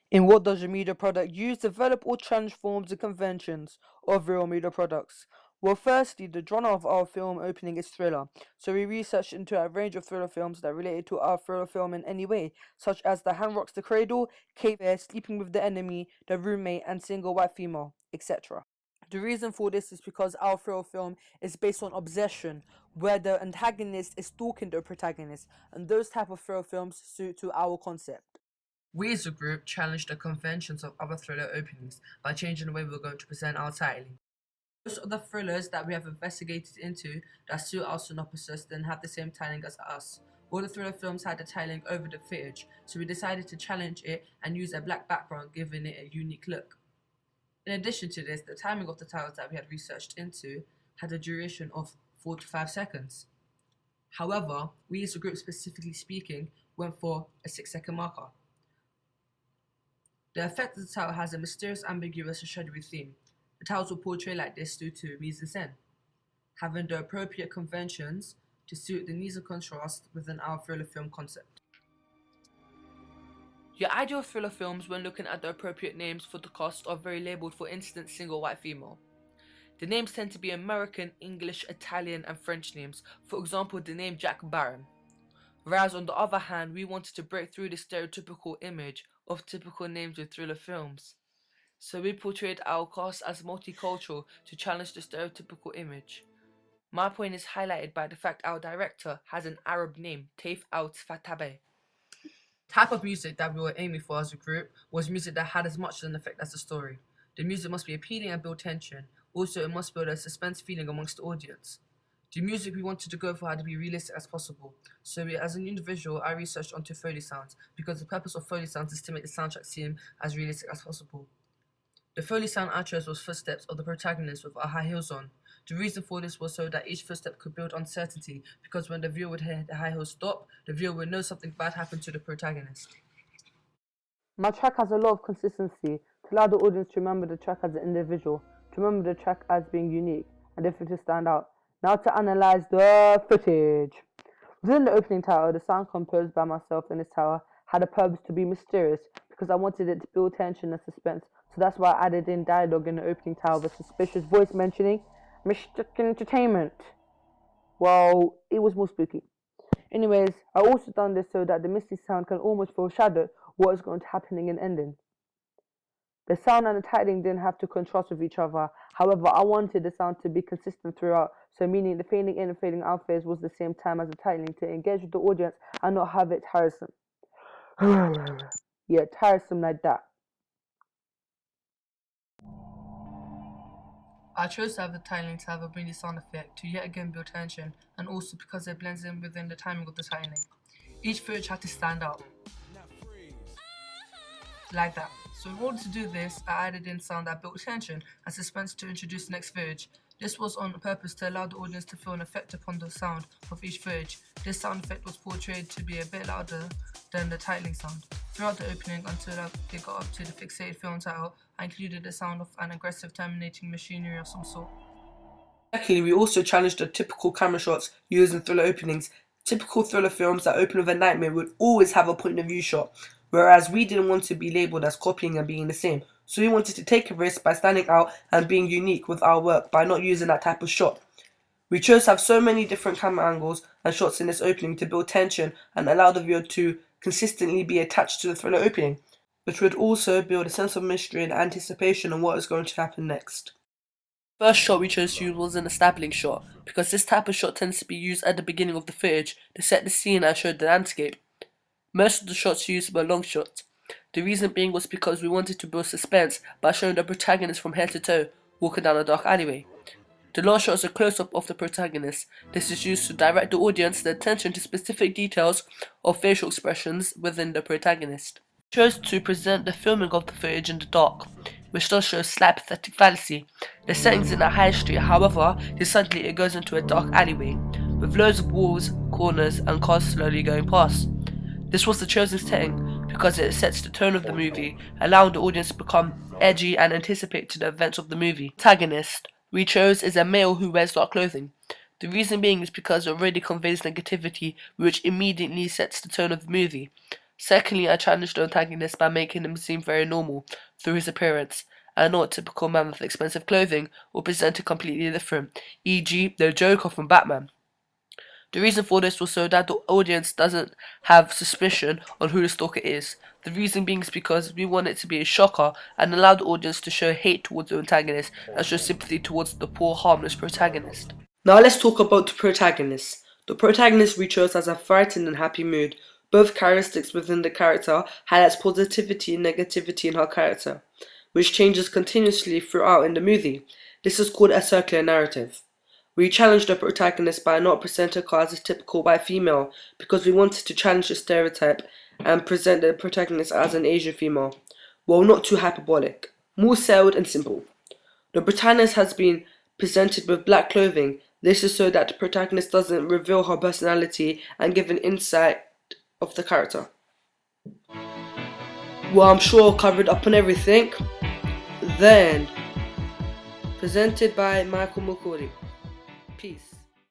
In what does a media product use, develop, or challenge forms and conventions of real media products? Well, firstly, the genre of our film opening is thriller. So we researched into a range of thriller films that related to our thriller film in any way, such as The Hand Rocks the Cradle, Cape Fear, Sleeping with the Enemy, The Roommate, and Single White Female, etc. The reason for this is because our thriller film is based on obsession, where the antagonist is stalking the protagonist, and those type of thriller films suit to our concept. We as a group challenged the conventions of other thriller openings by changing the way we're going to present our titling. Most of the thrillers that we have investigated into that suit our synopsis didn't have the same titling as us. All the thriller films had the titling over the footage, so we decided to challenge it and use a black background, giving it a unique look. In addition to this, the timing of the titles that we had researched into had a duration of 4 to 5 seconds. However, we as a group, specifically speaking, went for a 6-second marker. The effect of the title has a mysterious, ambiguous, and shadowy theme. The titles were portrayed like this due to mise en scène, having the appropriate conventions to suit the needs and contrast within our thriller film concept. Your ideal thriller films, when looking at the appropriate names for the cast, are very labelled, for instance, single white female. The names tend to be American, English, Italian, and French names, for example, the name Jack Barron. Whereas on the other hand, we wanted to break through the stereotypical image of typical names with thriller films. So we portrayed our cast as multicultural to challenge the stereotypical image. My point is highlighted by the fact our director has an Arab name, Taif Al Fatabe. Type of music that we were aiming for as a group was music that had as much of an effect as the story. The music must be appealing and build tension. Also, it must build a suspense feeling amongst the audience. The music we wanted to go for had to be realistic as possible. So as an individual, I researched onto Foley sounds because the purpose of Foley sounds is to make the soundtrack seem as realistic as possible. The Foley sound I chose was footsteps of the protagonist with our high heels on. The reason for this was so that each footstep could build uncertainty, because when the viewer would hear the high heels stop, the viewer would know something bad happened to the protagonist. My track has a lot of consistency to allow the audience to remember the track as an individual, to remember the track as being unique, and different to stand out. Now to analyze the footage. Within the opening title, the sound composed by myself in this tower had a purpose to be mysterious because I wanted it to build tension and suspense. So that's why I added in dialogue in the opening title with suspicious voice mentioning Mistook Entertainment. Well, it was more spooky. Anyways, I also done this so that the misty sound can almost foreshadow what is going to happen in an ending. The sound and the titling didn't have to contrast with each other. However, I wanted the sound to be consistent throughout, so meaning the fading in and fading out phase was the same time as the titling to engage with the audience and not have it tiresome. Yeah, tiresome like that. I chose to have the titling to have a breathy sound effect to yet again build tension, and also because it blends in within the timing of the titling. Each footage had to stand out, like that. So in order to do this, I added in sound that built tension and suspense to introduce the next footage. This was on purpose to allow the audience to feel an effect upon the sound of each footage. This sound effect was portrayed to be a bit louder than the titling sound. Throughout the opening, until they got up to the fixated film title, I included the sound of an aggressive terminating machinery of some sort. Secondly, we also challenged the typical camera shots used in thriller openings. Typical thriller films that open with a nightmare would always have a point of view shot, whereas we didn't want to be labelled as copying and being the same. So we wanted to take a risk by standing out and being unique with our work by not using that type of shot. We chose to have so many different camera angles and shots in this opening to build tension and allow the viewer to consistently be attached to the thriller opening, which would also build a sense of mystery and anticipation on what is going to happen next. First shot we chose to use was an establishing shot, because this type of shot tends to be used at the beginning of the footage to set the scene and show the landscape. Most of the shots used were long shots. The reason being was because we wanted to build suspense by showing the protagonist from head to toe walking down a dark alleyway. The long shot is a close-up of the protagonist. This is used to direct the audience's attention to specific details or facial expressions within the protagonist. We chose to present the filming of the footage in the dark, which does show slight pathetic fallacy. The setting's in a high street, however, suddenly it goes into a dark alleyway, with loads of walls, corners, and cars slowly going past. This was the chosen setting because it sets the tone of the movie, allowing the audience to become edgy and anticipate to the events of the movie. Protagonist we chose is a male who wears dark clothing. The reason being is because it already conveys negativity, which immediately sets the tone of the movie. Secondly, I challenged the antagonist by making him seem very normal through his appearance, and not a typical man with expensive clothing or presented completely different, e.g. the Joker from Batman. The reason for this was so that the audience doesn't have suspicion on who the stalker is. The reason being is because we want it to be a shocker and allow the audience to show hate towards the antagonist and show sympathy towards the poor, harmless protagonist. Now let's talk about the protagonist. The protagonist we chose has a frightened and happy mood. Both characteristics within the character highlights positivity and negativity in her character, which changes continuously throughout in the movie. This is called a circular narrative. We challenged the protagonist by not presenting her as a typical white female because we wanted to challenge the stereotype and present the protagonist as an Asian female. Well, not too hyperbolic, more settled and simple. The protagonist has been presented with black clothing. This is so that the protagonist doesn't reveal her personality and give an insight of the character. Well, I'm sure I covered up on everything. Then, presented by Michael McCordy. Peace.